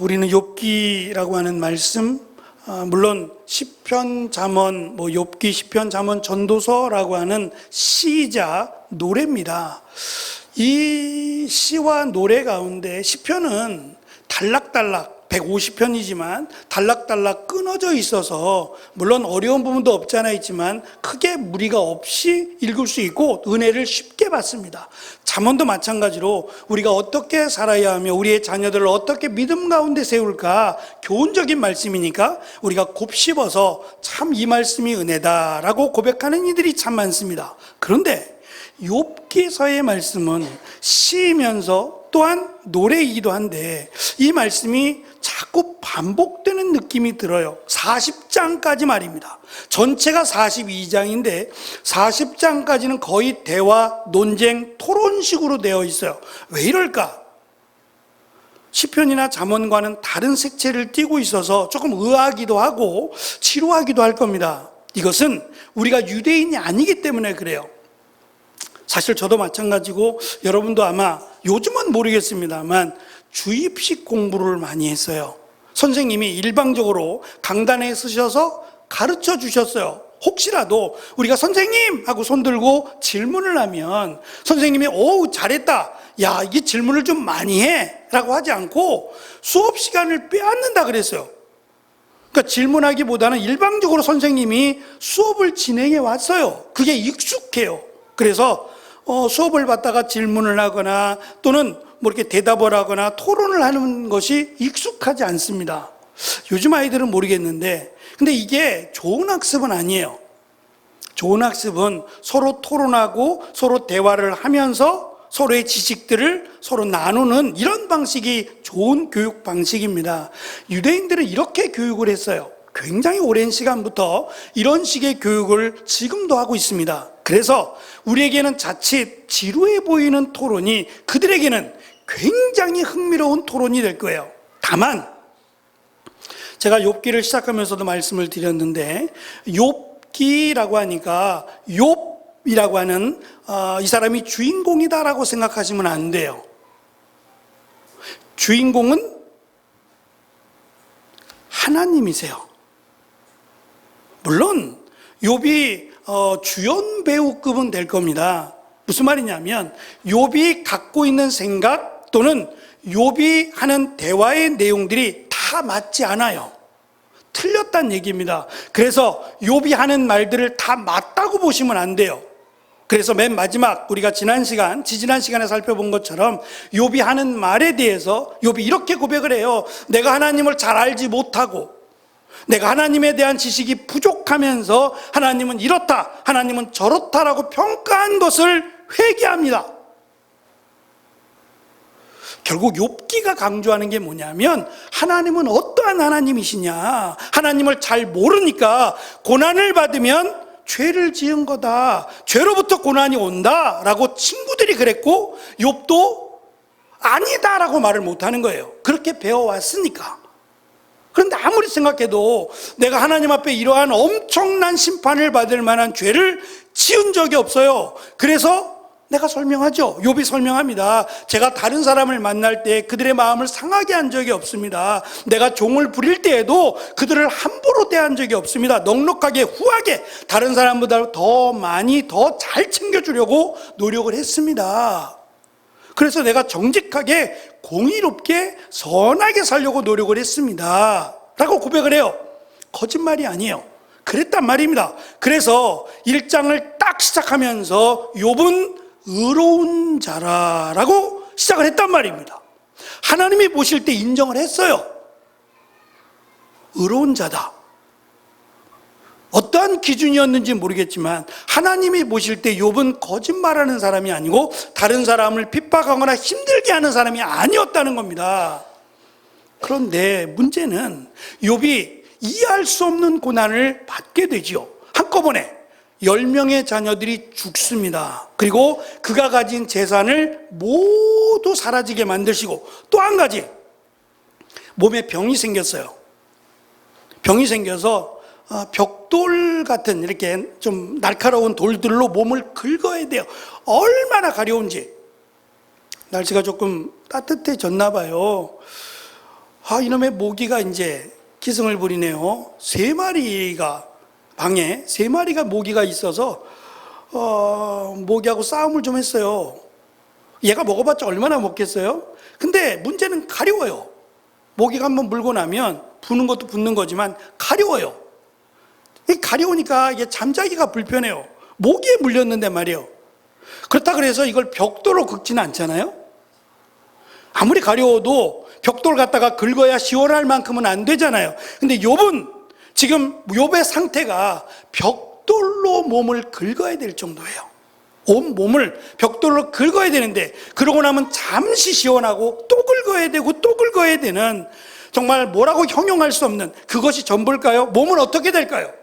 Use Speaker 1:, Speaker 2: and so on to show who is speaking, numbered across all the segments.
Speaker 1: 우리는 욥기라고 하는 말씀, 물론 시편, 잠언, 욥기, 시편, 잠언, 전도서라고 하는 시이자 노래입니다. 이 시와 노래 가운데 시편은 단락단락 150편이지만 단락단락 끊어져 있어서 물론 어려운 부분도 없지 않아 있지만 크게 무리가 없이 읽을 수 있고 은혜를 쉽게 받습니다. 잠언도 마찬가지로 우리가 어떻게 살아야 하며 우리의 자녀들을 어떻게 믿음 가운데 세울까 교훈적인 말씀이니까 우리가 곱씹어서 참 이 말씀이 은혜다라고 고백하는 이들이 참 많습니다. 그런데 욥기서의 말씀은 시이면서 또한 노래이기도 한데 이 말씀이 자꾸 반복되는 느낌이 들어요. 40장까지 말입니다. 전체가 42장인데 40장까지는 거의 대화, 논쟁, 토론식으로 되어 있어요. 왜 이럴까? 시편이나 잠언과는 다른 색채를 띠고 있어서 조금 의아하기도 하고 지루하기도 할 겁니다. 이것은 우리가 유대인이 아니기 때문에 그래요. 사실 저도 마찬가지고 여러분도 아마 요즘은 모르겠습니다만 주입식 공부를 많이 했어요. 선생님이 일방적으로 강단에 서셔서 가르쳐 주셨어요. 혹시라도 우리가 선생님 하고 손들고 질문을 하면 선생님이 오 잘했다, 야 이게 질문을 좀 많이 해 라고 하지 않고 수업 시간을 빼앗는다 그랬어요. 그러니까 질문하기보다는 일방적으로 선생님이 수업을 진행해 왔어요. 그게 익숙해요. 그래서 수업을 받다가 질문을 하거나 또는 이렇게 대답을 하거나 토론을 하는 것이 익숙하지 않습니다. 요즘 아이들은 모르겠는데 근데 이게 좋은 학습은 아니에요. 좋은 학습은 서로 토론하고 서로 대화를 하면서 서로의 지식들을 서로 나누는 이런 방식이 좋은 교육 방식입니다. 유대인들은 이렇게 교육을 했어요. 굉장히 오랜 시간부터 이런 식의 교육을 지금도 하고 있습니다. 그래서 우리에게는 자칫 지루해 보이는 토론이 그들에게는 굉장히 흥미로운 토론이 될 거예요. 다만 제가 욥기를 시작하면서도 말씀을 드렸는데 욥기라고 하니까 욥이라고 하는 이 사람이 주인공이다라고 생각하시면 안 돼요. 주인공은 하나님이세요. 물론 욥이 주연 배우급은 될 겁니다. 무슨 말이냐면 욥이 갖고 있는 생각 또는 욥이 하는 대화의 내용들이 다 맞지 않아요. 틀렸다는 얘기입니다. 그래서 욥이 하는 말들을 다 맞다고 보시면 안 돼요. 그래서 맨 마지막 우리가 지지난 시간에 살펴본 것처럼 욥이 하는 말에 대해서 욥이 이렇게 고백을 해요. 내가 하나님을 잘 알지 못하고 내가 하나님에 대한 지식이 부족하면서 하나님은 이렇다, 하나님은 저렇다라고 평가한 것을 회개합니다. 결국 욥기가 강조하는 게 뭐냐면 하나님은 어떠한 하나님이시냐, 하나님을 잘 모르니까 고난을 받으면 죄를 지은 거다, 죄로부터 고난이 온다 라고 친구들이 그랬고 욥도 아니다라고 말을 못하는 거예요. 그렇게 배워왔으니까. 그런데 아무리 생각해도 내가 하나님 앞에 이러한 엄청난 심판을 받을 만한 죄를 지은 적이 없어요. 그래서 내가 설명하죠. 욥이 설명합니다. 제가 다른 사람을 만날 때 그들의 마음을 상하게 한 적이 없습니다. 내가 종을 부릴 때에도 그들을 함부로 대한 적이 없습니다. 넉넉하게 후하게 다른 사람보다 더 많이 더 잘 챙겨주려고 노력을 했습니다. 그래서 내가 정직하게 공의롭게 선하게 살려고 노력을 했습니다 라고 고백을 해요. 거짓말이 아니에요. 그랬단 말입니다. 그래서 1장을 딱 시작하면서 욥은 의로운 자라라고 시작을 했단 말입니다. 하나님이 보실 때 인정을 했어요. 의로운 자다. 어떠한 기준이었는지 모르겠지만 하나님이 보실 때 욥은 거짓말하는 사람이 아니고 다른 사람을 핍박하거나 힘들게 하는 사람이 아니었다는 겁니다. 그런데 문제는 욥이 이해할 수 없는 고난을 받게 되지요. 한꺼번에 10명의 자녀들이 죽습니다. 그리고 그가 가진 재산을 모두 사라지게 만드시고 또 한 가지 몸에 병이 생겼어요. 병이 생겨서 벽돌 같은 이렇게 좀 날카로운 돌들로 몸을 긁어야 돼요. 얼마나 가려운지. 날씨가 조금 따뜻해졌나 봐요. 이놈의 모기가 이제 기승을 부리네요. 방에 세 마리가 모기가 있어서 모기하고 싸움을 좀 했어요. 얘가 먹어봤자 얼마나 먹겠어요? 근데 문제는 가려워요. 모기가 한번 물고 나면 부는 것도 붓는 거지만 가려워요. 가려우니까 이게 잠자기가 불편해요. 모기에 물렸는데 말이에요. 그렇다 그래서 이걸 벽돌로 긁지는 않잖아요. 아무리 가려워도 벽돌 갖다가 긁어야 시원할 만큼은 안 되잖아요. 근데 지금 욥의 상태가 벽돌로 몸을 긁어야 될 정도예요. 온 몸을 벽돌로 긁어야 되는데, 그러고 나면 잠시 시원하고 또 긁어야 되고 또 긁어야 되는, 정말 뭐라고 형용할 수 없는 그것이 전부일까요? 몸은 어떻게 될까요?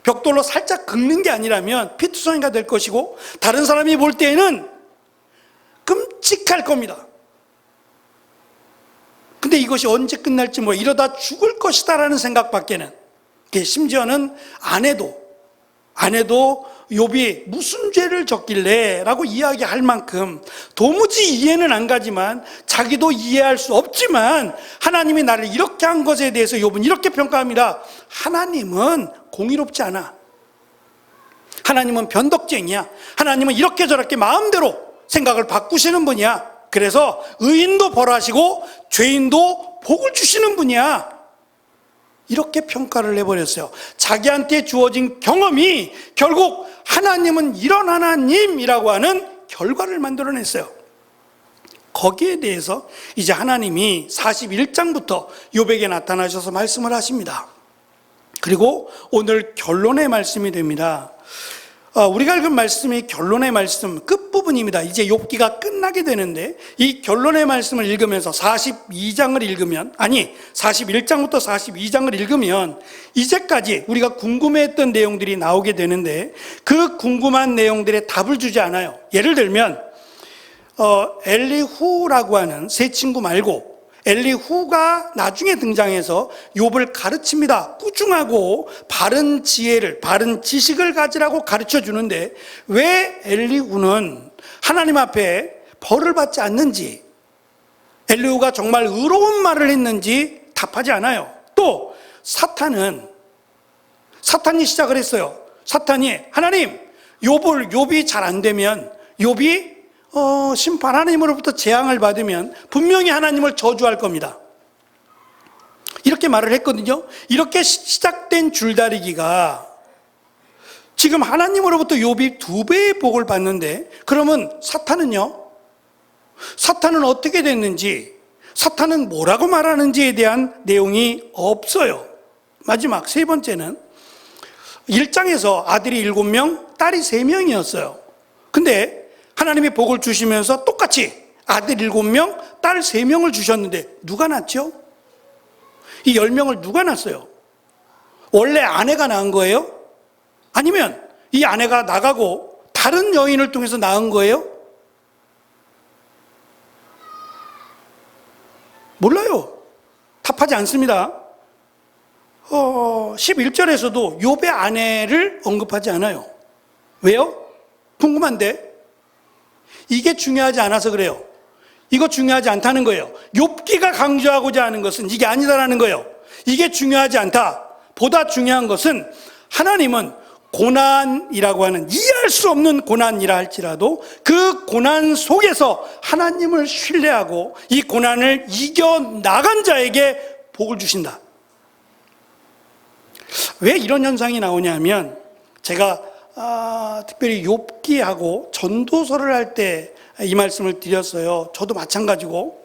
Speaker 1: 벽돌로 살짝 긁는 게 아니라면 피투성이가 될 것이고, 다른 사람이 볼 때에는 끔찍할 겁니다. 근데 이것이 언제 끝날지 이러다 죽을 것이다라는 생각밖에는, 심지어는 아내도 욥이 무슨 죄를 졌길래 라고 이야기할 만큼 도무지 이해는 안 가지만, 자기도 이해할 수 없지만 하나님이 나를 이렇게 한 것에 대해서 욥은 이렇게 평가합니다. 하나님은 공의롭지 않아. 하나님은 변덕쟁이야. 하나님은 이렇게 저렇게 마음대로 생각을 바꾸시는 분이야. 그래서 의인도 벌하시고 죄인도 복을 주시는 분이야. 이렇게 평가를 해버렸어요. 자기한테 주어진 경험이 결국 하나님은 이런 하나님이라고 하는 결과를 만들어냈어요. 거기에 대해서 이제 하나님이 41장부터 욥에게 나타나셔서 말씀을 하십니다. 그리고 오늘 결론의 말씀이 됩니다. 우리가 읽은 말씀이 결론의 말씀 끝부분입니다. 이제 욥기가 끝나게 되는데, 이 결론의 말씀을 읽으면서 41장부터 42장을 읽으면 이제까지 우리가 궁금해했던 내용들이 나오게 되는데, 그 궁금한 내용들에 답을 주지 않아요. 예를 들면 엘리후라고 하는 세 친구 말고 엘리후가 나중에 등장해서 욥을 가르칩니다. 꾸중하고 바른 지혜를, 바른 지식을 가지라고 가르쳐 주는데, 왜 엘리후는 하나님 앞에 벌을 받지 않는지, 엘리후가 정말 의로운 말을 했는지 답하지 않아요. 또 사탄이 시작을 했어요. 사탄이, 하나님, 욥이 잘 안 되면, 욥이 하나님으로부터 재앙을 받으면 분명히 하나님을 저주할 겁니다. 이렇게 말을 했거든요. 이렇게 시작된 줄다리기가 지금 하나님으로부터 욥이 2배의 복을 받는데, 그러면 사탄은요? 사탄은 어떻게 됐는지, 사탄은 뭐라고 말하는지에 대한 내용이 없어요. 마지막 세 번째는 1장에서 아들이 7명, 딸이 3명이었어요. 근데 하나님이 복을 주시면서 똑같이 아들 7명, 딸 3명을 주셨는데 누가 낳죠? 이 10명을 누가 낳았어요? 원래 아내가 낳은 거예요? 아니면 이 아내가 나가고 다른 여인을 통해서 낳은 거예요? 몰라요. 답하지 않습니다. 11절에서도 욥의 아내를 언급하지 않아요. 왜요? 궁금한데. 이게 중요하지 않아서 그래요. 이거 중요하지 않다는 거예요. 욥기가 강조하고자 하는 것은 이게 아니다라는 거예요. 이게 중요하지 않다. 보다 중요한 것은 하나님은 고난이라고 하는, 이해할 수 없는 고난이라 할지라도 그 고난 속에서 하나님을 신뢰하고 이 고난을 이겨나간 자에게 복을 주신다. 왜 이런 현상이 나오냐면, 제가 특별히 욥기하고 전도서를 할 때 이 말씀을 드렸어요. 저도 마찬가지고,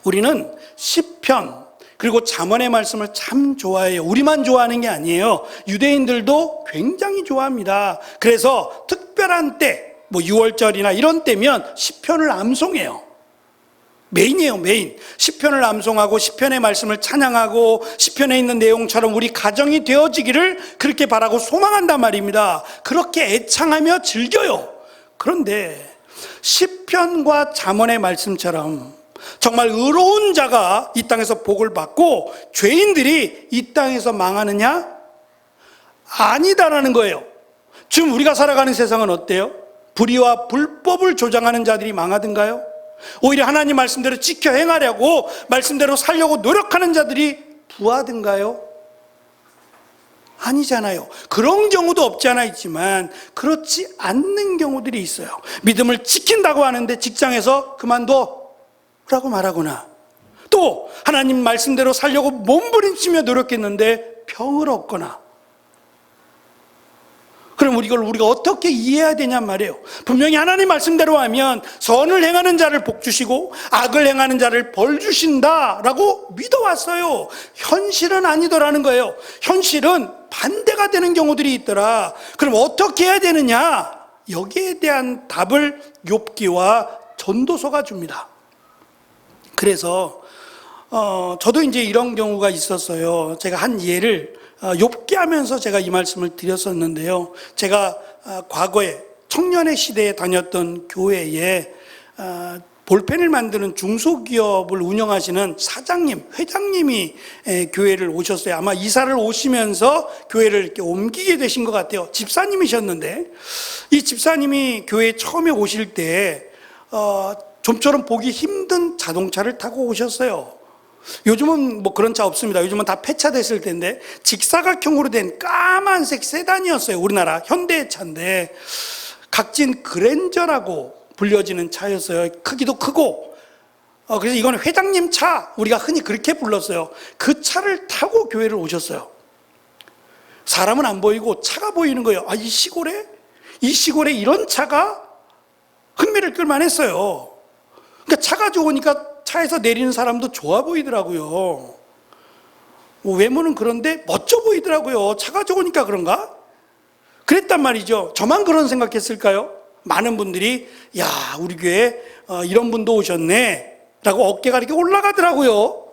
Speaker 1: 우리는 시편 그리고 잠언의 말씀을 참 좋아해요. 우리만 좋아하는 게 아니에요. 유대인들도 굉장히 좋아합니다. 그래서 특별한 때, 6월절이나 이런 때면 시편을 암송해요. 메인이에요, 메인. 시편을 암송하고 시편의 말씀을 찬양하고 시편에 있는 내용처럼 우리 가정이 되어지기를 그렇게 바라고 소망한단 말입니다. 그렇게 애창하며 즐겨요. 그런데 시편과 잠언의 말씀처럼 정말 의로운 자가 이 땅에서 복을 받고 죄인들이 이 땅에서 망하느냐? 아니다라는 거예요. 지금 우리가 살아가는 세상은 어때요? 불의와 불법을 조장하는 자들이 망하든가요? 오히려 하나님 말씀대로 지켜 행하려고 말씀대로 살려고 노력하는 자들이 부하든가요? 아니잖아요. 그런 경우도 없지 않아 있지만 그렇지 않는 경우들이 있어요. 믿음을 지킨다고 하는데 직장에서 그만둬 라고 말하거나, 또 하나님 말씀대로 살려고 몸부림치며 노력했는데 병을 얻거나. 그럼 우리가 어떻게 이해해야 되냐 말이에요. 분명히 하나님 말씀대로 하면 선을 행하는 자를 복 주시고 악을 행하는 자를 벌 주신다라고 믿어왔어요. 현실은 아니더라는 거예요. 현실은 반대가 되는 경우들이 있더라. 그럼 어떻게 해야 되느냐? 여기에 대한 답을 욥기와 전도서가 줍니다. 그래서 저도 이제 이런 경우가 있었어요. 제가 한 예를 욥기 하면서 제가 이 말씀을 드렸었는데요. 제가 과거에 청년의 시대에 다녔던 교회에 볼펜을 만드는 중소기업을 운영하시는 사장님, 회장님이 교회를 오셨어요. 아마 이사를 오시면서 교회를 이렇게 옮기게 되신 것 같아요. 집사님이셨는데, 이 집사님이 교회에 처음에 오실 때 좀처럼 보기 힘든 자동차를 타고 오셨어요. 요즘은 뭐 그런 차 없습니다. 요즘은 다 폐차됐을 텐데 직사각형으로 된 까만색 세단이었어요. 우리나라 현대의 차인데 각진 그랜저라고 불려지는 차였어요. 크기도 크고. 그래서 이건 회장님 차, 우리가 흔히 그렇게 불렀어요. 그 차를 타고 교회를 오셨어요. 사람은 안 보이고 차가 보이는 거예요. 이 시골에 이런 차가 흥미를 끌만 했어요. 그러니까 차가 좋으니까 차에서 내리는 사람도 좋아 보이더라고요. 외모는 그런데 멋져 보이더라고요. 차가 좋으니까 그런가? 그랬단 말이죠. 저만 그런 생각했을까요? 많은 분들이 야, 우리 교회에 이런 분도 오셨네 라고 어깨가 이렇게 올라가더라고요.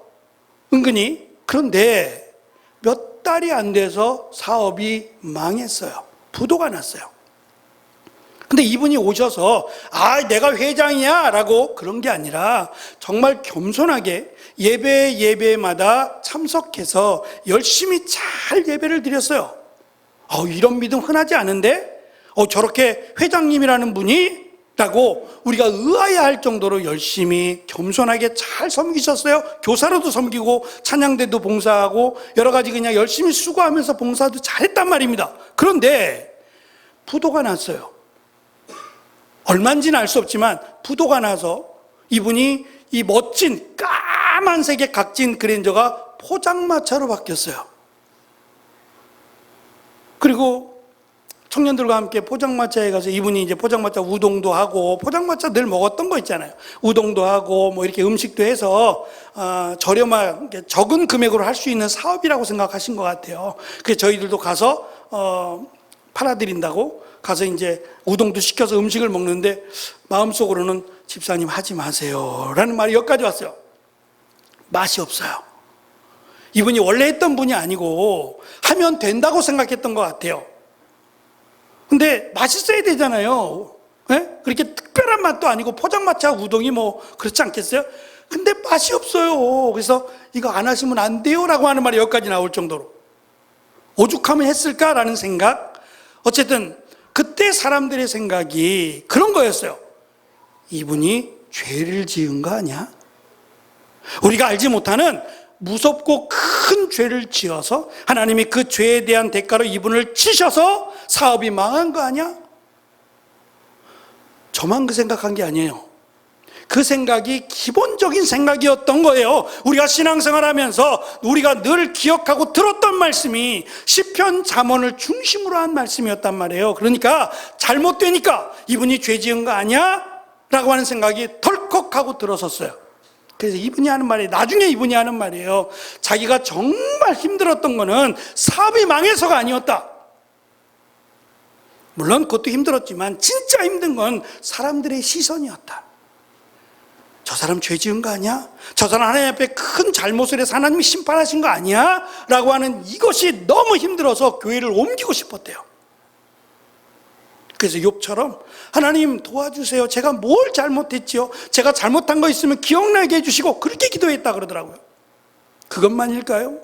Speaker 1: 은근히. 그런데 몇 달이 안 돼서 사업이 망했어요. 부도가 났어요. 근데 이분이 오셔서 내가 회장이야 라고 그런 게 아니라 정말 겸손하게 예배마다 참석해서 열심히 잘 예배를 드렸어요. 이런 믿음 흔하지 않은데 저렇게 회장님이라는 분이 라고 우리가 의아해할 정도로 열심히 겸손하게 잘 섬기셨어요. 교사로도 섬기고 찬양대도 봉사하고 여러 가지 그냥 열심히 수고하면서 봉사도 잘했단 말입니다. 그런데 부도가 났어요. 얼마인지는 알 수 없지만 부도가 나서 이분이 이 멋진 까만색의 각진 그랜저가 포장마차로 바뀌었어요. 그리고 청년들과 함께 포장마차에 가서 이분이 이제 포장마차 우동도 하고, 포장마차 늘 먹었던 거 있잖아요. 우동도 하고 뭐 이렇게 음식도 해서 저렴한 적은 금액으로 할 수 있는 사업이라고 생각하신 것 같아요. 그래서 저희들도 가서 팔아드린다고 가서 이제 우동도 시켜서 음식을 먹는데 마음속으로는 집사님 하지 마세요 라는 말이 여기까지 왔어요. 맛이 없어요. 이분이 원래 했던 분이 아니고 하면 된다고 생각했던 것 같아요. 근데 맛있어야 되잖아요. 네? 그렇게 특별한 맛도 아니고 포장마차 우동이 뭐 그렇지 않겠어요? 근데 맛이 없어요. 그래서 이거 안 하시면 안 돼요 라고 하는 말이 여기까지 나올 정도로 오죽하면 했을까라는 생각. 어쨌든 그때 사람들의 생각이 그런 거였어요. 이분이 죄를 지은 거 아니야? 우리가 알지 못하는 무섭고 큰 죄를 지어서 하나님이 그 죄에 대한 대가로 이분을 치셔서 사업이 망한 거 아니야? 저만 그 생각한 게 아니에요. 그 생각이 기본적인 생각이었던 거예요. 우리가 신앙생활하면서 우리가 늘 기억하고 들었던 말씀이 시편 잠언을 중심으로 한 말씀이었단 말이에요. 그러니까 잘못되니까 이분이 죄 지은 거 아니야? 라고 하는 생각이 덜컥하고 들었었어요. 그래서 나중에 이분이 하는 말이에요. 자기가 정말 힘들었던 거는 사업이 망해서가 아니었다. 물론 그것도 힘들었지만 진짜 힘든 건 사람들의 시선이었다. 저 사람 죄 지은 거 아니야? 저 사람 하나님 앞에 큰 잘못을 해서 하나님이 심판하신 거 아니야? 라고 하는 이것이 너무 힘들어서 교회를 옮기고 싶었대요. 그래서 욥처럼 하나님 도와주세요. 제가 뭘 잘못했지요? 제가 잘못한 거 있으면 기억나게 해주시고 그렇게 기도했다 그러더라고요. 그것만일까요?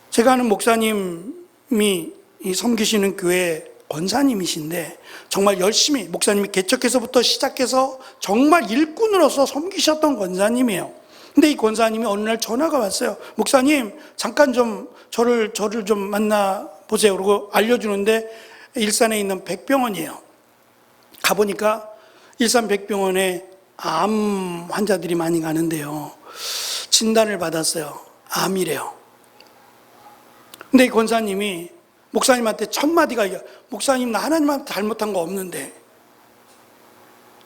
Speaker 1: 제가 아는 목사님이 섬기시는 교회 권사님이신데 정말 열심히 목사님이 개척해서부터 시작해서 정말 일꾼으로서 섬기셨던 권사님이에요. 근데 이 권사님이 어느 날 전화가 왔어요. 목사님 잠깐 좀 저를 좀 만나 보세요. 그러고 알려주는데 일산에 있는 백병원이에요. 가보니까 일산 백병원에 암 환자들이 많이 가는데요. 진단을 받았어요. 암이래요. 근데 이 권사님이 목사님한테 첫 마디가 목사님 나 하나님한테 잘못한 거 없는데,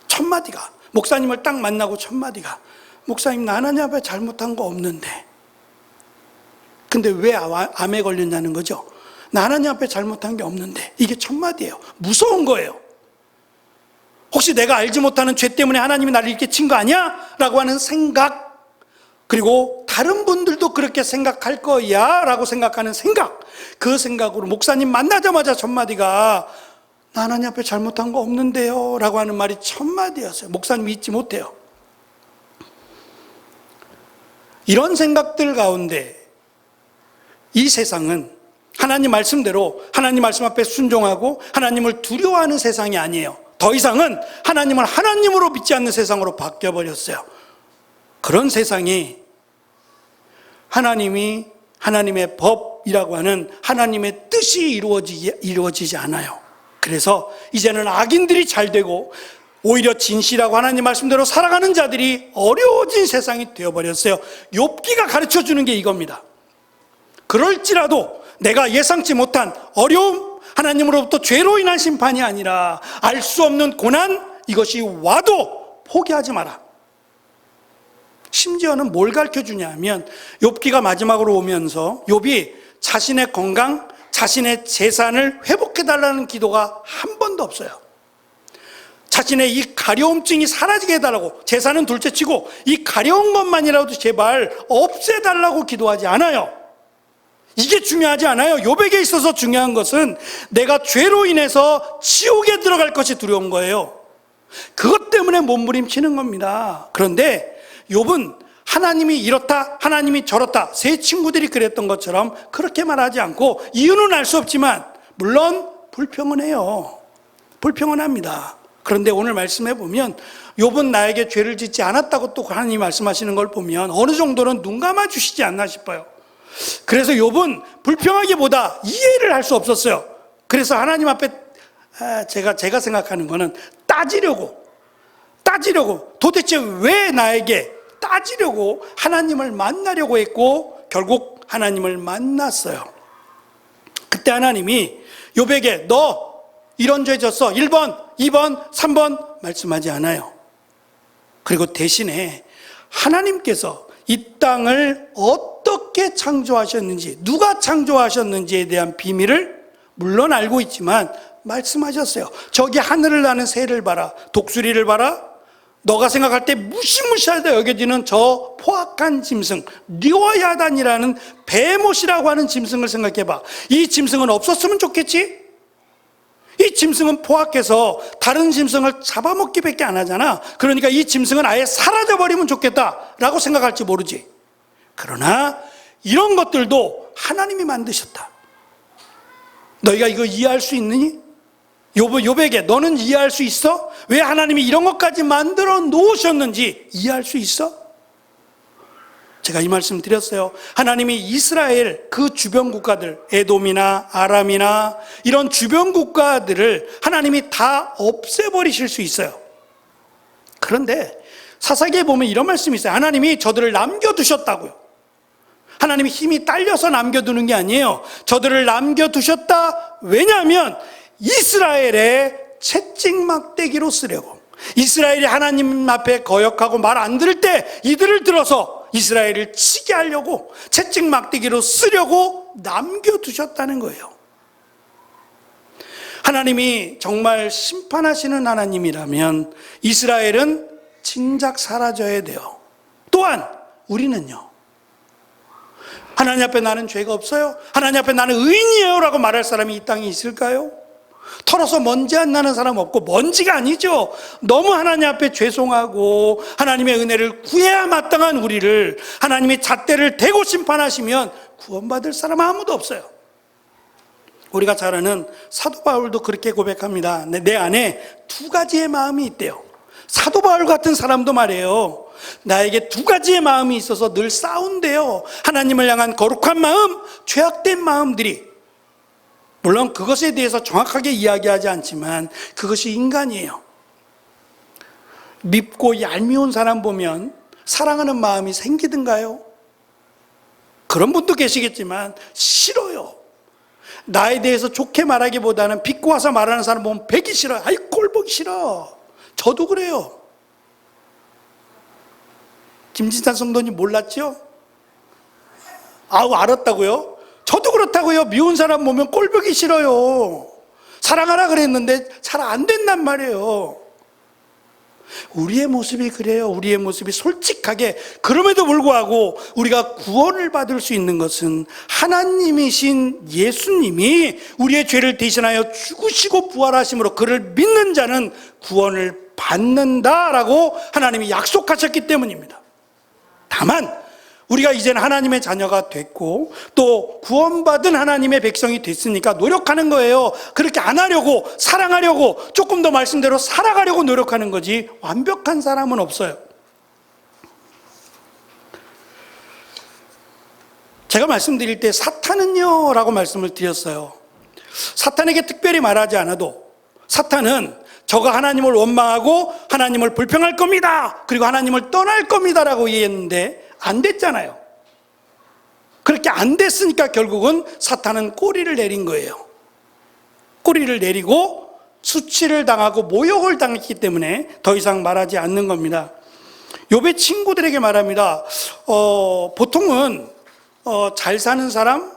Speaker 1: 첫 마디가 목사님을 딱 만나고 첫 마디가 목사님 나 하나님 앞에 잘못한 거 없는데, 근데 왜 암에 걸렸냐는 거죠. 나 하나님 앞에 잘못한 게 없는데, 이게 첫 마디예요. 무서운 거예요. 혹시 내가 알지 못하는 죄 때문에 하나님이 나를 이렇게 친 거 아니야? 라고 하는 생각, 그리고 다른 분들도 그렇게 생각할 거야 라고 생각하는 생각, 그 생각으로 목사님 만나자마자 첫 마디가 나 하나님 앞에 잘못한 거 없는데요 라고 하는 말이 첫 마디였어요. 목사님이 잊지 못해요. 이런 생각들 가운데 이 세상은 하나님 말씀대로 하나님 말씀 앞에 순종하고 하나님을 두려워하는 세상이 아니에요. 더 이상은 하나님을 하나님으로 믿지 않는 세상으로 바뀌어버렸어요. 그런 세상이 하나님이 하나님의 법이라고 하는 하나님의 뜻이 이루어지지 않아요. 그래서 이제는 악인들이 잘 되고 오히려 진실하고 하나님 말씀대로 살아가는 자들이 어려워진 세상이 되어버렸어요. 욥기가 가르쳐주는 게 이겁니다. 그럴지라도 내가 예상치 못한 어려움, 하나님으로부터 죄로 인한 심판이 아니라 알 수 없는 고난, 이것이 와도 포기하지 마라. 심지어는 뭘 가르쳐주냐 하면 욥기가 마지막으로 오면서 욥이 자신의 건강, 자신의 재산을 회복해달라는 기도가 한 번도 없어요. 자신의 이 가려움증이 사라지게 해달라고, 재산은 둘째치고 이 가려운 것만이라도 제발 없애달라고 기도하지 않아요. 이게 중요하지 않아요. 욥에게 있어서 중요한 것은 내가 죄로 인해서 지옥에 들어갈 것이 두려운 거예요. 그것 때문에 몸부림치는 겁니다. 그런데 욥은 하나님이 이렇다, 하나님이 저렇다, 세 친구들이 그랬던 것처럼 그렇게 말하지 않고, 이유는 알 수 없지만 물론 불평은 해요. 불평은 합니다. 그런데 오늘 말씀해 보면 욥은 나에게 죄를 짓지 않았다고 또 하나님이 말씀하시는 걸 보면 어느 정도는 눈 감아 주시지 않나 싶어요. 그래서 욥은 불평하기보다 이해를 할 수 없었어요. 그래서 하나님 앞에 제가 생각하는 거는 따지려고 도대체 왜 나에게 따지려고 하나님을 만나려고 했고 결국 하나님을 만났어요. 그때 하나님이 욥에게 너 이런 죄 졌어 1번, 2번, 3번 말씀하지 않아요. 그리고 대신에 하나님께서 이 땅을 어떻게 창조하셨는지, 누가 창조하셨는지에 대한 비밀을 물론 알고 있지만 말씀하셨어요. 저기 하늘을 나는 새를 봐라, 독수리를 봐라, 너가 생각할 때 무시무시하다 여겨지는 저 포악한 짐승 리워야단이라는 베못이라고 하는 짐승을 생각해봐. 이 짐승은 없었으면 좋겠지? 이 짐승은 포악해서 다른 짐승을 잡아먹기밖에 안 하잖아. 그러니까 이 짐승은 아예 사라져버리면 좋겠다라고 생각할지 모르지. 그러나 이런 것들도 하나님이 만드셨다. 너희가 이거 이해할 수 있느니? 욥에게 너는 이해할 수 있어? 왜 하나님이 이런 것까지 만들어 놓으셨는지 이해할 수 있어? 제가 이 말씀 드렸어요. 하나님이 이스라엘 그 주변 국가들, 에돔이나 아람이나 이런 주변 국가들을 하나님이 다 없애버리실 수 있어요. 그런데 사사기에 보면 이런 말씀이 있어요. 하나님이 저들을 남겨두셨다고요. 하나님이 힘이 딸려서 남겨두는 게 아니에요. 저들을 남겨두셨다. 왜냐하면 이스라엘의 채찍막대기로 쓰려고, 이스라엘이 하나님 앞에 거역하고 말 안 들을 때 이들을 들어서 이스라엘을 치게 하려고 채찍막대기로 쓰려고 남겨두셨다는 거예요. 하나님이 정말 심판하시는 하나님이라면 이스라엘은 진작 사라져야 돼요. 또한 우리는요, 하나님 앞에 나는 죄가 없어요, 하나님 앞에 나는 의인이에요 라고 말할 사람이 이 땅에 있을까요? 털어서 먼지 안 나는 사람 없고, 먼지가 아니죠. 너무 하나님 앞에 죄송하고 하나님의 은혜를 구해야 마땅한 우리를 하나님이 잣대를 대고 심판하시면 구원받을 사람 아무도 없어요. 우리가 잘 아는 사도 바울도 그렇게 고백합니다. 내 안에 두 가지의 마음이 있대요. 사도 바울 같은 사람도 말이에요. 나에게 두 가지의 마음이 있어서 늘 싸운대요. 하나님을 향한 거룩한 마음, 죄악된 마음들이. 물론 그것에 대해서 정확하게 이야기하지 않지만 그것이 인간이에요. 밉고 얄미운 사람 보면 사랑하는 마음이 생기든가요? 그런 분도 계시겠지만 싫어요. 나에 대해서 좋게 말하기보다는 비꼬 와서 말하는 사람 보면 배기 싫어요. 아이 꼴 보기 싫어. 저도 그래요. 김진찬 성도님 몰랐죠? 아우 알았다고요? 저도 그렇다고요. 미운 사람 보면 꼴 보기 싫어요. 사랑하라 그랬는데 잘 안 된단 말이에요. 우리의 모습이 그래요. 우리의 모습이 솔직하게. 그럼에도 불구하고 우리가 구원을 받을 수 있는 것은 하나님이신 예수님이 우리의 죄를 대신하여 죽으시고 부활하심으로 그를 믿는 자는 구원을 받는다라고 하나님이 약속하셨기 때문입니다. 다만 우리가 이제는 하나님의 자녀가 됐고 또 구원받은 하나님의 백성이 됐으니까 노력하는 거예요. 그렇게 안 하려고, 사랑하려고, 조금 더 말씀대로 살아가려고 노력하는 거지 완벽한 사람은 없어요. 제가 말씀드릴 때 사탄은요 라고 말씀을 드렸어요. 사탄에게 특별히 말하지 않아도 사탄은 저가 하나님을 원망하고 하나님을 불평할 겁니다. 그리고 하나님을 떠날 겁니다 라고 얘기했는데 안 됐잖아요. 그렇게 안 됐으니까 결국은 사탄은 꼬리를 내린 거예요. 꼬리를 내리고 수치를 당하고 모욕을 당했기 때문에 더 이상 말하지 않는 겁니다. 욥의 친구들에게 말합니다. 보통은 잘 사는 사람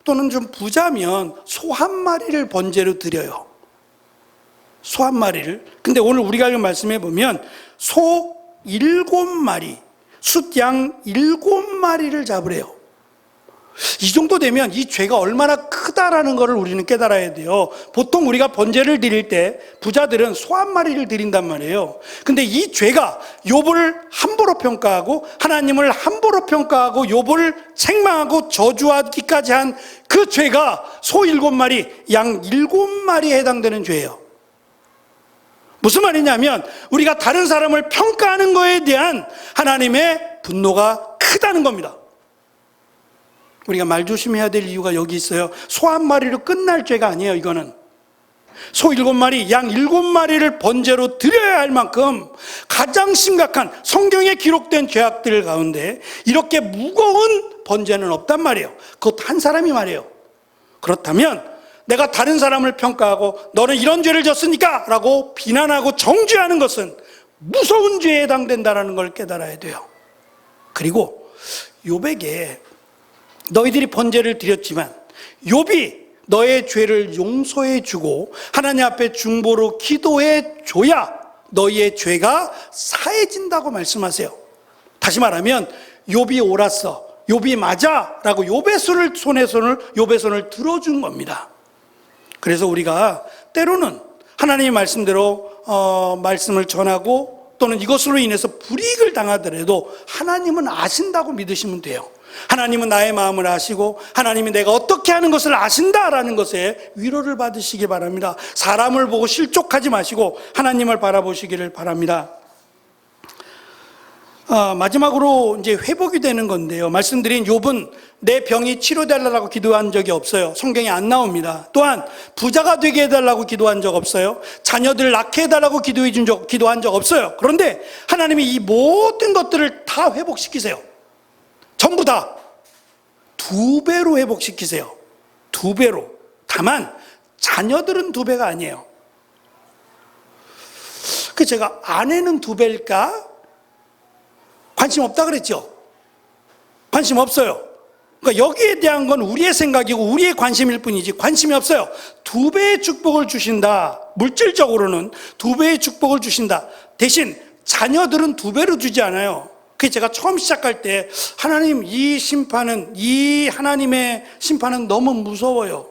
Speaker 1: 또는 좀 부자면 소 한 마리를 번제로 드려요. 소 한 마리를. 근데 오늘 우리가 읽은 말씀에 보면 소 7마리, 숫양 7마리를 잡으래요. 이 정도 되면 이 죄가 얼마나 크다라는 것을 우리는 깨달아야 돼요. 보통 우리가 번제를 드릴 때 부자들은 소 한 마리를 드린단 말이에요. 근데 이 죄가 욥을 함부로 평가하고 하나님을 함부로 평가하고 욥을 책망하고 저주하기까지 한 그 죄가 소 7마리, 양 7마리에 해당되는 죄예요. 무슨 말이냐면 우리가 다른 사람을 평가하는 거에 대한 하나님의 분노가 크다는 겁니다. 우리가 말 조심해야 될 이유가 여기 있어요. 소 한 마리로 끝날 죄가 아니에요. 이거는 소 7마리, 양 7마리를 번제로 드려야 할 만큼 가장 심각한 성경에 기록된 죄악들 가운데 이렇게 무거운 번제는 없단 말이에요. 그것 한 사람이 말이에요. 그렇다면 내가 다른 사람을 평가하고 너는 이런 죄를 졌으니까 라고 비난하고 정죄하는 것은 무서운 죄에 해당된다는 걸 깨달아야 돼요. 그리고 욥에게 너희들이 번제를 드렸지만 욥이 너의 죄를 용서해 주고 하나님 앞에 중보로 기도해 줘야 너희의 죄가 사해진다고 말씀하세요. 다시 말하면 욥이 옳았어, 욥이 맞아 라고 욥의 손을 들어준 겁니다. 그래서 우리가 때로는 하나님의 말씀대로 말씀을 전하고 또는 이것으로 인해서 불이익을 당하더라도 하나님은 아신다고 믿으시면 돼요. 하나님은 나의 마음을 아시고 하나님이 내가 어떻게 하는 것을 아신다라는 것에 위로를 받으시기 바랍니다. 사람을 보고 실족하지 마시고 하나님을 바라보시기를 바랍니다. 마지막으로 이제 회복이 되는 건데요. 말씀드린 욥은 내 병이 치료되려고 기도한 적이 없어요. 성경에 안 나옵니다. 또한 부자가 되게 해달라고 기도한 적 없어요. 자녀들을 낳게 해달라고 기도한 적 없어요. 그런데 하나님이 이 모든 것들을 다 회복시키세요. 전부 다 2배로 회복시키세요. 2배로. 다만 자녀들은 2배가 아니에요. 그 제가 아내는 2배일까? 관심 없다 그랬죠? 관심 없어요. 그러니까 여기에 대한 건 우리의 생각이고 우리의 관심일 뿐이지 관심이 없어요. 2배의 축복을 주신다. 물질적으로는 2배의 축복을 주신다. 대신 자녀들은 2배로 주지 않아요. 그게 제가 처음 시작할 때 하나님 이 하나님의 심판은 너무 무서워요.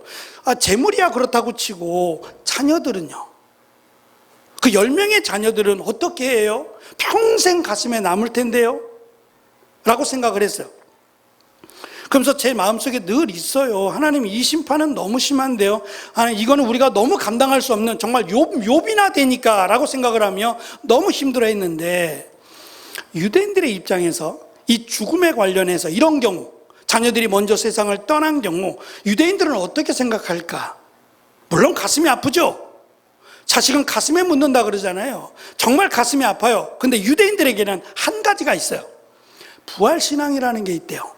Speaker 1: 재물이야 그렇다고 치고 자녀들은요. 그 10명의 자녀들은 어떻게 해요? 평생 가슴에 남을 텐데요? 라고 생각을 했어요. 그러면서 제 마음속에 늘 있어요. 하나님, 이 심판은 너무 심한데요. 하나님, 이거는 우리가 너무 감당할 수 없는 정말 욥이나 되니까 라고 생각을 하며 너무 힘들어 했는데, 유대인들의 입장에서 이 죽음에 관련해서 이런 경우, 자녀들이 먼저 세상을 떠난 경우 유대인들은 어떻게 생각할까? 물론 가슴이 아프죠. 자식은 가슴에 묻는다 그러잖아요. 정말 가슴이 아파요. 근데 유대인들에게는 한 가지가 있어요. 부활신앙이라는 게 있대요.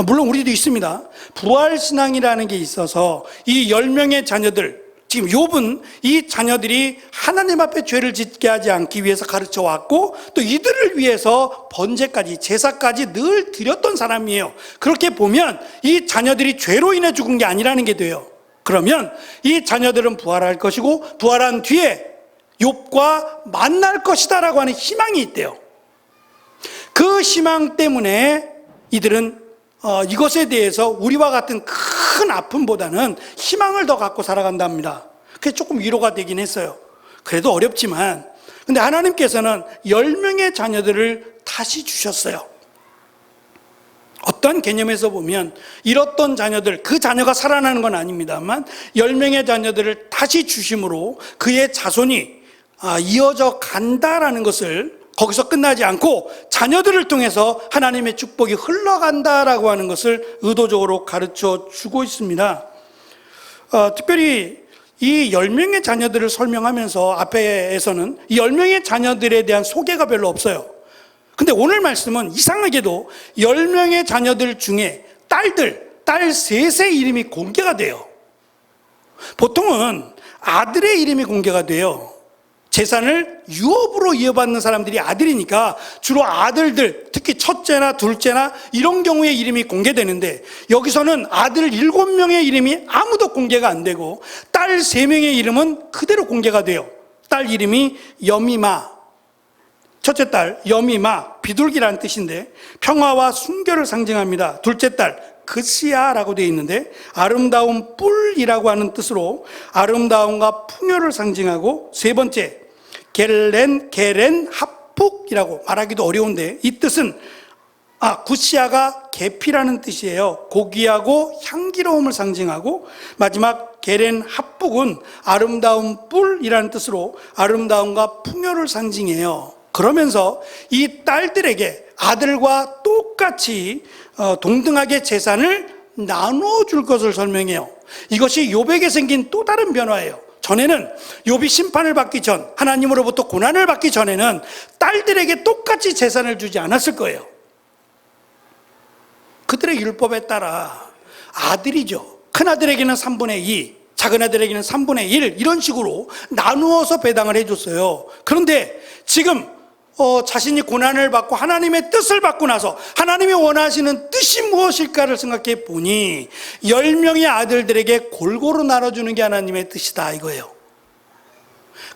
Speaker 1: 물론 우리도 있습니다. 부활신앙이라는 게 있어서 이 10명의 자녀들, 지금 욥은 이 자녀들이 하나님 앞에 죄를 짓게 하지 않기 위해서 가르쳐 왔고, 또 이들을 위해서 번제까지, 제사까지 늘 드렸던 사람이에요. 그렇게 보면 이 자녀들이 죄로 인해 죽은 게 아니라는 게 돼요. 그러면 이 자녀들은 부활할 것이고, 부활한 뒤에 욥과 만날 것이다라고 하는 희망이 있대요. 그 희망 때문에 이들은 이것에 대해서 우리와 같은 큰 아픔보다는 희망을 더 갖고 살아간답니다. 그게 조금 위로가 되긴 했어요. 그래도 어렵지만, 근데 하나님께서는 10명의 자녀들을 다시 주셨어요. 어떤 개념에서 보면 잃었던 자녀들, 그 자녀가 살아나는 건 아닙니다만 10명의 자녀들을 다시 주심으로 그의 자손이 이어져 간다라는 것을, 거기서 끝나지 않고 자녀들을 통해서 하나님의 축복이 흘러간다라고 하는 것을 의도적으로 가르쳐 주고 있습니다. 특별히 이 10명의 자녀들을 설명하면서 앞에서는 이 10명의 자녀들에 대한 소개가 별로 없어요. 근데 오늘 말씀은 이상하게도 10명의 자녀들 중에 딸 셋의 이름이 공개가 돼요. 보통은 아들의 이름이 공개가 돼요. 재산을 유업으로 이어받는 사람들이 아들이니까 주로 아들들, 특히 첫째나 둘째나 이런 경우에 이름이 공개되는데, 여기서는 아들 7명의 이름이 아무도 공개가 안 되고 딸 3명의 이름은 그대로 공개가 돼요. 딸 이름이 여미마, 첫째 딸 여미마, 비둘기라는 뜻인데 평화와 순결을 상징합니다. 둘째 딸 그시야라고 되어 있는데 아름다운 뿔이라고 하는 뜻으로 아름다움과 풍요를 상징하고, 세 번째 게렌 합북이라고 말하기도 어려운데 이 뜻은 구시야가 계피라는 뜻이에요. 고귀하고 향기로움을 상징하고, 마지막 게렌 합북은 아름다운 뿔이라는 뜻으로 아름다움과 풍요를 상징해요. 그러면서 이 딸들에게 아들과 똑같이 동등하게 재산을 나누어 줄 것을 설명해요. 이것이 욥에게 생긴 또 다른 변화예요. 전에는 욥이 심판을 받기 전, 하나님으로부터 고난을 받기 전에는 딸들에게 똑같이 재산을 주지 않았을 거예요. 그들의 율법에 따라 아들이죠. 큰아들에게는 3분의 2, 작은아들에게는 3분의 1 이런 식으로 나누어서 배당을 해줬어요. 그런데 지금 자신이 고난을 받고 하나님의 뜻을 받고 나서 하나님이 원하시는 뜻이 무엇일까를 생각해 보니 10명의 아들들에게 골고루 나눠주는 게 하나님의 뜻이다 이거예요.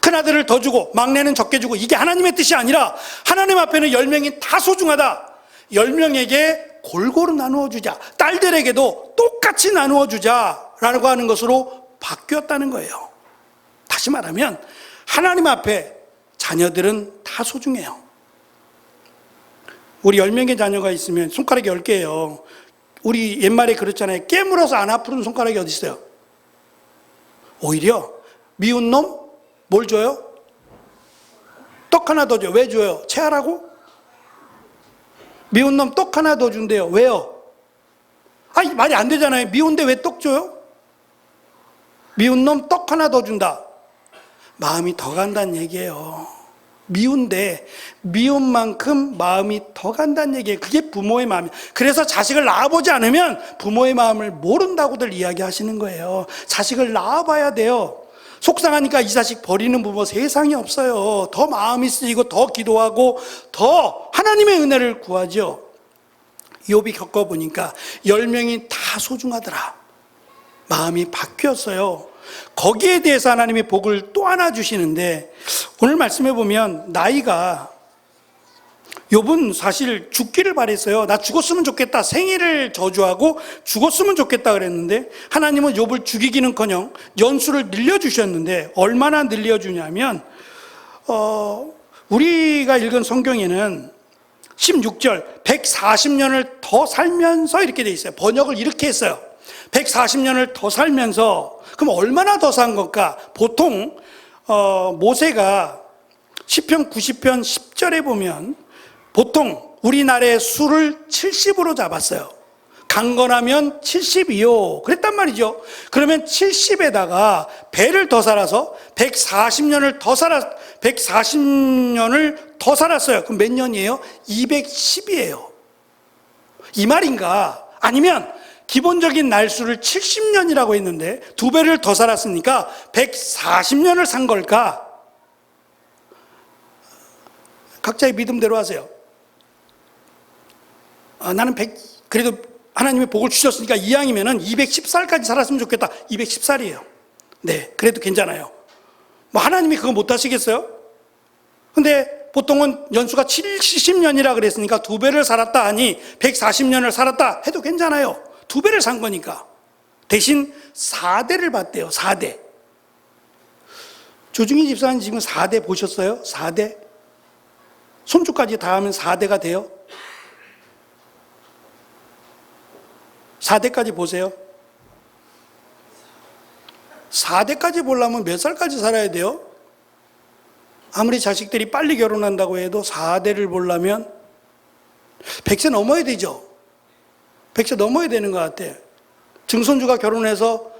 Speaker 1: 큰아들을 더 주고 막내는 적게 주고 이게 하나님의 뜻이 아니라 하나님 앞에는 10명이 다 소중하다. 10명에게 골고루 나누어 주자. 딸들에게도 똑같이 나누어 주자라고 하는 것으로 바뀌었다는 거예요. 다시 말하면 하나님 앞에 자녀들은 다 소중해요. 우리 10명의 자녀가 있으면 손가락이 10개예요. 우리 옛말에 그렇잖아요. 깨물어서 안 아프는 손가락이 어디 있어요? 오히려 미운 놈 뭘 줘요? 떡 하나 더 줘요. 왜 줘요? 체하라고? 미운 놈 떡 하나 더 준대요. 왜요? 말이 안 되잖아요. 미운데 왜 떡 줘요? 미운 놈 떡 하나 더 준다. 마음이 더 간다는 얘기예요. 미운데 미운 만큼 마음이 더 간다는 얘기예요. 그게 부모의 마음이에요. 그래서 자식을 낳아보지 않으면 부모의 마음을 모른다고들 이야기하시는 거예요. 자식을 낳아봐야 돼요. 속상하니까 이 자식 버리는 부모 세상에 없어요. 더 마음이 쓰이고 더 기도하고 더 하나님의 은혜를 구하죠. 욥이 겪어보니까 10명이 다 소중하더라. 마음이 바뀌었어요. 거기에 대해서 하나님이 복을 또 하나 주시는데, 오늘 말씀해 보면 나이가, 욥은 사실 죽기를 바랬어요. 나 죽었으면 좋겠다. 생애를 저주하고 죽었으면 좋겠다 그랬는데 하나님은 욥을 죽이기는커녕 연수를 늘려주셨는데, 얼마나 늘려주냐면 우리가 읽은 성경에는 16절 140년을 더 살면서 이렇게 돼 있어요. 번역을 이렇게 했어요. 140년을 더 살면서, 그럼 얼마나 더 산 걸까? 보통 모세가 시편 90편 10절에 보면 보통 우리나라의 수를 70으로 잡았어요. 강건하면 70이요. 그랬단 말이죠. 그러면 70에다가 배를 더 살아서 140년을 더 살았어요. 그럼 몇 년이에요? 210이에요. 이 말인가? 아니면 기본적인 날수를 70년이라고 했는데 2배를 더 살았으니까 140년을 산 걸까? 각자의 믿음대로 하세요. 나는 그래도 하나님의 복을 주셨으니까 이왕이면은 210살까지 살았으면 좋겠다. 210살이에요. 네, 그래도 괜찮아요. 뭐 하나님이 그거 못 하시겠어요? 근데 보통은 연수가 70년이라 그랬으니까 2배를 살았다 하니 140년을 살았다 해도 괜찮아요. 2배를 산 거니까. 대신 4대를 받대요. 4대. 조중희 집사님 지금 4대 보셨어요? 4대? 손주까지 다 하면 4대가 돼요? 4대까지 보세요. 4대까지 보려면 몇 살까지 살아야 돼요? 아무리 자식들이 빨리 결혼한다고 해도 4대를 보려면 100세 넘어야 되죠. 100세 넘어야 되는 것 같아. 증손주가 결혼해서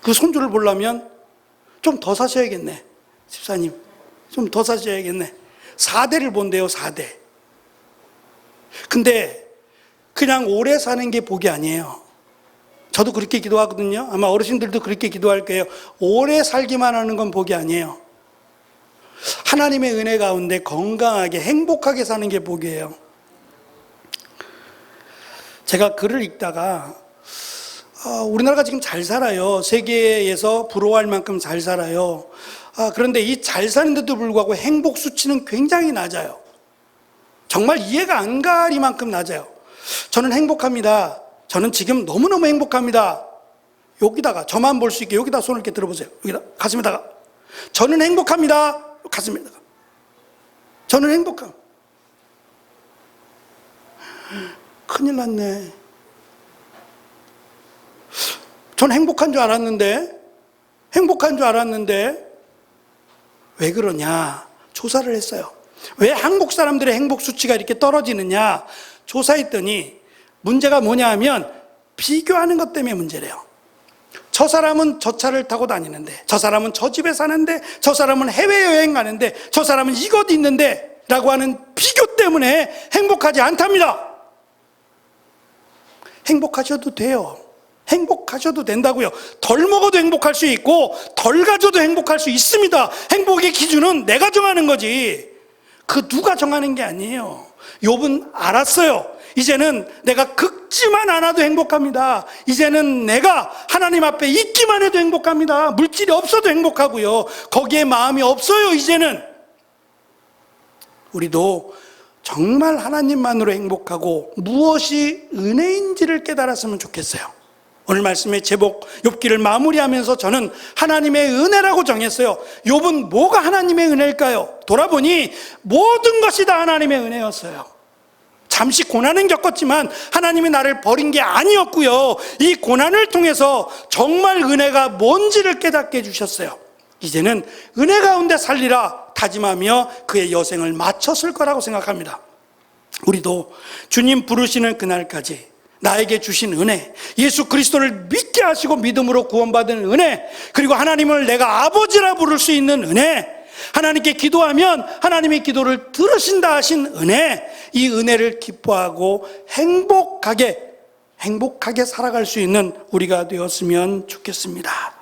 Speaker 1: 그 손주를 보려면 좀 더 사셔야겠네. 집사님, 좀 더 사셔야겠네. 4대를 본대요, 4대. 근데 그냥 오래 사는 게 복이 아니에요. 저도 그렇게 기도하거든요. 아마 어르신들도 그렇게 기도할 거예요. 오래 살기만 하는 건 복이 아니에요. 하나님의 은혜 가운데 건강하게 행복하게 사는 게 복이에요. 제가 글을 읽다가 우리나라가 지금 잘 살아요. 세계에서 부러워할 만큼 잘 살아요. 그런데 이 잘 사는데도 불구하고 행복 수치는 굉장히 낮아요. 정말 이해가 안 가리만큼 낮아요. 저는 행복합니다. 저는 지금 너무너무 행복합니다. 여기다가 저만 볼 수 있게 여기다 손을 이렇게 들어보세요. 여기다 가슴에다가 저는 행복합니다. 가슴에다가 저는 행복함. 큰일 났네. 전 행복한 줄 알았는데 왜 그러냐? 조사를 했어요. 왜 한국 사람들의 행복 수치가 이렇게 떨어지느냐? 조사했더니 문제가 뭐냐 하면 비교하는 것 때문에 문제래요. 저 사람은 저 차를 타고 다니는데, 저 사람은 저 집에 사는데, 저 사람은 해외여행 가는데, 저 사람은 이것 있는데 라고 하는 비교 때문에 행복하지 않답니다. 행복하셔도 돼요. 행복하셔도 된다고요. 덜 먹어도 행복할 수 있고 덜 가져도 행복할 수 있습니다. 행복의 기준은 내가 정하는 거지 그 누가 정하는 게 아니에요. 욥은 알았어요. 이제는 내가 긁지만 않아도 행복합니다. 이제는 내가 하나님 앞에 있기만 해도 행복합니다. 물질이 없어도 행복하고요. 거기에 마음이 없어요. 이제는 우리도 정말 하나님만으로 행복하고 무엇이 은혜인지를 깨달았으면 좋겠어요. 오늘 말씀의 제목 욥기를 마무리하면서 저는 하나님의 은혜라고 정했어요. 욥은 뭐가 하나님의 은혜일까요? 돌아보니 모든 것이 다 하나님의 은혜였어요. 잠시 고난은 겪었지만 하나님이 나를 버린 게 아니었고요. 이 고난을 통해서 정말 은혜가 뭔지를 깨닫게 해주셨어요. 이제는 은혜 가운데 살리라 다짐하며 그의 여생을 마쳤을 거라고 생각합니다. 우리도 주님 부르시는 그날까지 나에게 주신 은혜, 예수 그리스도를 믿게 하시고 믿음으로 구원받은 은혜, 그리고 하나님을 내가 아버지라 부를 수 있는 은혜, 하나님께 기도하면 하나님의 기도를 들으신다 하신 은혜, 이 은혜를 기뻐하고 행복하게 살아갈 수 있는 우리가 되었으면 좋겠습니다.